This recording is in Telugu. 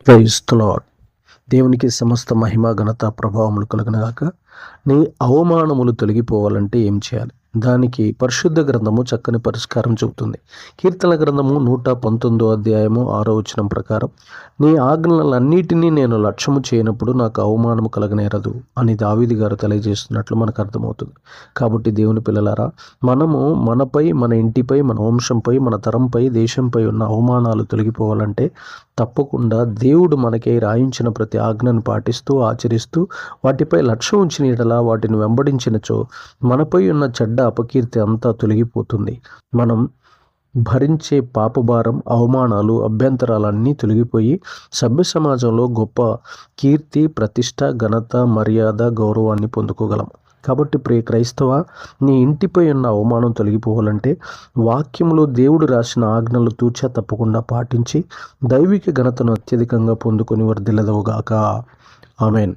Praise the lord. దేవునికి సమస్త మహిమ ఘనత ప్రభావములు కలుగునగాక. నీ అవమానములు తొలగిపోవాలంటే ఏం చేయాలి? దానికి పరిశుద్ధ గ్రంథము చక్కని పరిష్కారం చెబుతుంది. కీర్తన గ్రంథము 119 అధ్యాయము 6వ వచనం ప్రకారం, నీ ఆజ్ఞలన్నిటినీ నేను లక్ష్యము చేయనప్పుడు నాకు అవమానము కలగనేరదు అని దావీదు గారు తెలియజేస్తున్నట్లు మనకు అర్థమవుతుంది. కాబట్టి దేవుని పిల్లలారా, మనము మనపై, మన ఇంటిపై, మన వంశంపై, మన తరంపై, దేశంపై ఉన్న అవమానాలు తొలగిపోవాలంటే తప్పకుండా దేవుడు మనకై రాయించిన ప్రతి ఆజ్ఞను పాటిస్తూ ఆచరిస్తూ వాటిపై లక్ష్యం ఉంచిన యెడల, వాటిని వెంబడించినచో మనపై ఉన్న చెడ్డ అపకీర్తి అంతా తొలగిపోతుంది. మనం భరించే పాపభారం, అవమానాలు, అభ్యంతరాలన్నీ తొలగిపోయి సభ్య సమాజంలో గొప్ప కీర్తి, ప్రతిష్ట, ఘనత, మర్యాద, గౌరవాన్ని పొందుకోగలం. కాబట్టి ప్రియ క్రైస్తవ, నీ ఇంటిపై ఉన్న అవమానం తొలగిపోవాలంటే వాక్యంలో దేవుడు రాసిన ఆజ్ఞలు తూచా తప్పకుండా పాటించి దైవిక ఘనతను అత్యధికంగా పొందుకొని వర్ధిల్లదవుగాక. ఆమెన్.